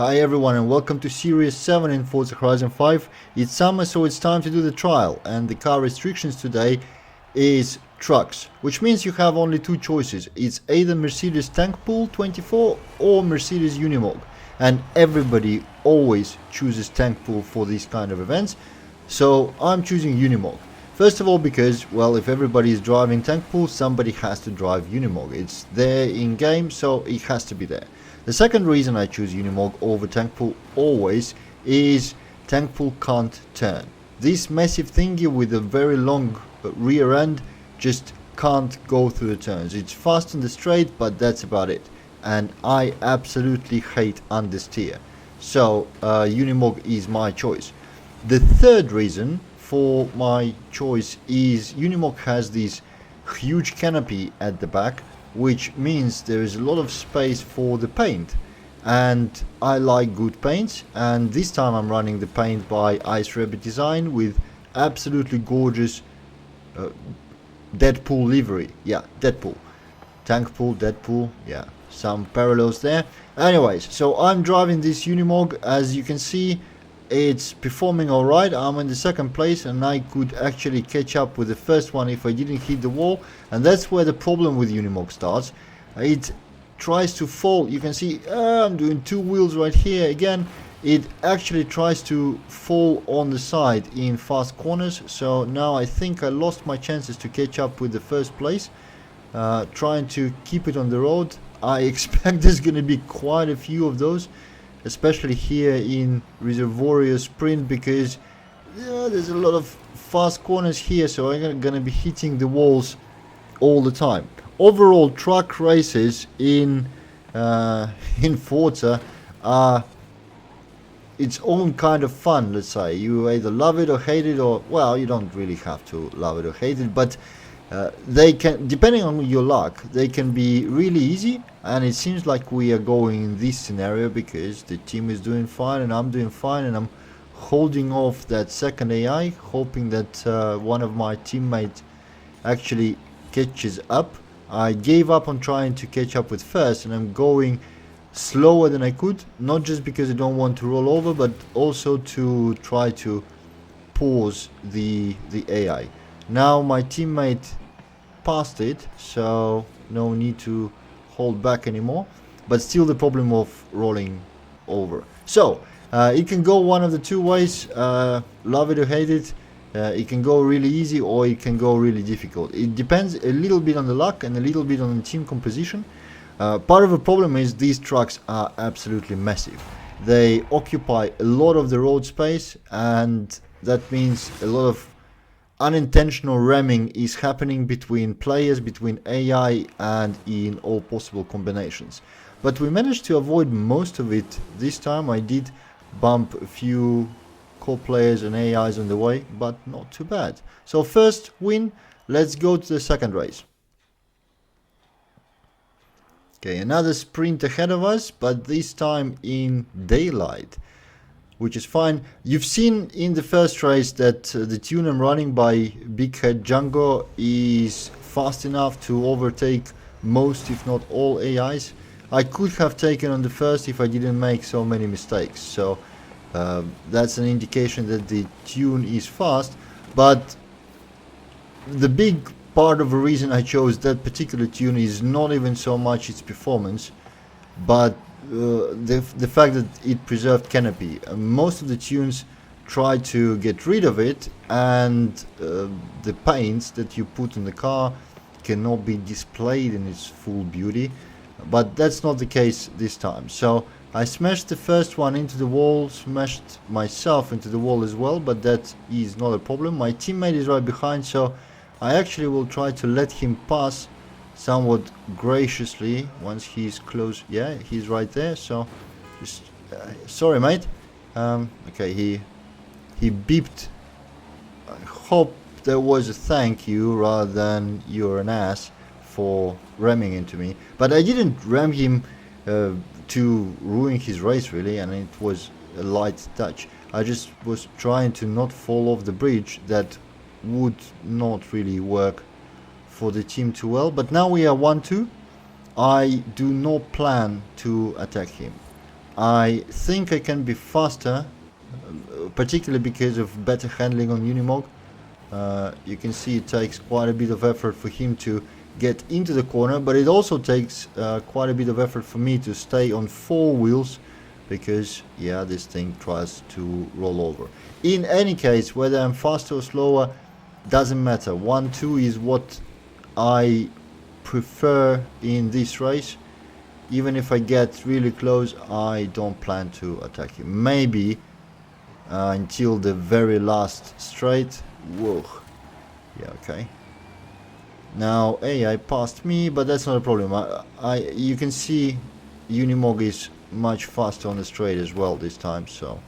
Hi everyone and welcome to Series 7 in Forza Horizon 5. It's summer, so it's time to do the trial, and the car restrictions today is trucks, which means you have only two choices. It's either Mercedes Tank Pool 24 or Mercedes Unimog, and everybody always chooses Tank Pool for these kind of events, so I'm choosing Unimog. First of all because, well, if everybody is driving Tank Pool, somebody has to drive Unimog. It's there in game, so it has to be there. The second reason I choose Unimog over Tank Pool always is Tank Pool can't turn. This massive thingy with a very long rear end just can't go through the turns. It's fast in the straight, but that's about it. And I absolutely hate understeer. So Unimog is my choice. The third reason for my choice is Unimog has this huge canopy at the back, which means there is a lot of space for the paint, and I like good paints, and this time I'm running the paint by Ice Rabbit Design with absolutely gorgeous Deadpool livery. Yeah, Deadpool, Tank Pool, Deadpool, yeah, some parallels there. Anyways, so I'm driving this Unimog. As you can see, it's performing alright. I'm in the second place and I could actually catch up with the first one if I didn't hit the wall, and that's where the problem with Unimog starts. It tries to fall. You can see I'm doing two wheels right here again. It actually tries to fall on the side in fast corners, so now I think I lost my chances to catch up with the first place. Trying to keep it on the road. I expect there's going to be quite a few of those, especially here in Reservoir Sprint, because there's a lot of fast corners here, so I'm gonna be hitting the walls all the time. Overall, truck races in Forza are its own kind of fun. Let's say you either love it or hate it, or, well, you don't really have to love it or hate it, but they can, depending on your luck, they can be really easy, and it seems like we are going in this scenario because the team is doing fine and I'm doing fine, and I'm holding off that second AI, hoping that one of my teammates actually catches up. I gave up on trying to catch up with first, and I'm going slower than I could, not just because I don't want to roll over, but also to try to pause the AI. Now my teammate passed it, so no need to hold back anymore, but still the problem of rolling over. So it can go one of the two ways, love it or hate it. It can go really easy or it can go really difficult. It depends a little bit on the luck and a little bit on the team composition. Part of the problem is these trucks are absolutely massive. They occupy a lot of the road space, and that means a lot of unintentional ramming is happening between players, between AI, and in all possible combinations. But we managed to avoid most of it this time. I did bump a few co-players and AIs on the way, but not too bad. So first win, let's go to the second race. Okay, another sprint ahead of us, but this time in daylight, which is fine. You've seen in the first race that the tune I'm running by Big Head Django is fast enough to overtake most, if not all, AIs. I could have taken on the first if I didn't make so many mistakes. So that's an indication that the tune is fast. But the big part of the reason I chose that particular tune is not even so much its performance, but the fact that it preserved canopy. Most of the tunes try to get rid of it, and the paints that you put on the car cannot be displayed in its full beauty, but that's not the case this time. So I smashed the first one into the wall, smashed myself into the wall as well, but that is not a problem. My teammate is right behind, so I actually will try to let him pass somewhat graciously once he's close. Yeah, he's right there, so just sorry, mate. Okay, he beeped. I hope there was a thank you rather than you're an ass for ramming into me, but I didn't ram him to ruin his race really, and it was a light touch. I just was trying to not fall off the bridge. That would not really work for the team too well, but now we are 1-2. I do not plan to attack him. I think I can be faster, particularly because of better handling on Unimog. You can see it takes quite a bit of effort for him to get into the corner, but it also takes quite a bit of effort for me to stay on 4 wheels, because yeah, this thing tries to roll over. In any case, whether I'm faster or slower doesn't matter. 1-2 is what I prefer in this race. Even if I get really close, I don't plan to attack him. Maybe until the very last straight. Whoa. Yeah, okay. Now AI passed me, but that's not a problem. You can see Unimog is much faster on the straight as well this time. So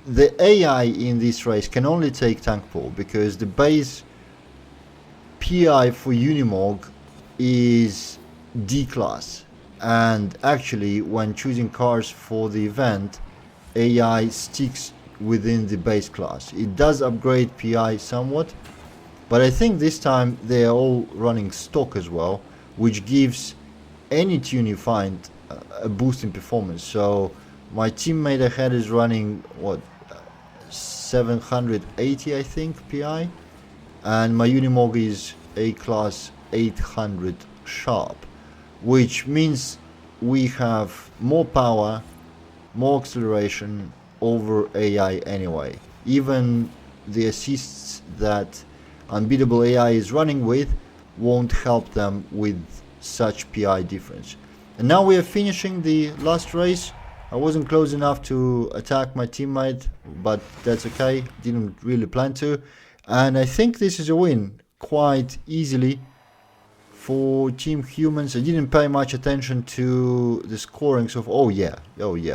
the AI in this race can only take tank pull, because the base PI for Unimog is D class, and actually when choosing cars for the event, AI sticks within the base class. It does upgrade PI somewhat, but I think this time they are all running stock as well, which gives any tune you find a boost in performance. So my teammate ahead is running what, 780 I think PI, and my Unimog is A class 800 sharp, which means we have more power, more acceleration over AI anyway. Even the assists that unbeatable AI is running with won't help them with such PI difference. And now we are finishing the last race. I wasn't close enough to attack my teammate, but that's okay, didn't really plan to. And I think this is a win quite easily for Team Humans. I didn't pay much attention to the scorings of, oh yeah,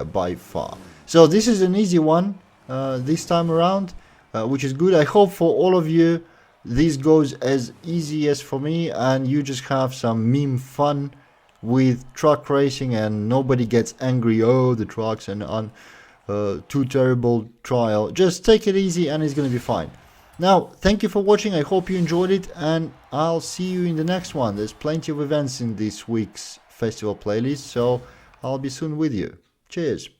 by far. So this is an easy one this time around, which is good. I hope for all of you this goes as easy as for me, and you just have some meme fun with truck racing and nobody gets angry, oh the trucks and too terrible trial. Just take it easy and it's gonna be fine. Now, thank you for watching. I hope you enjoyed it, and I'll see you in the next one. There's plenty of events in this week's festival playlist, so I'll be soon with you. Cheers.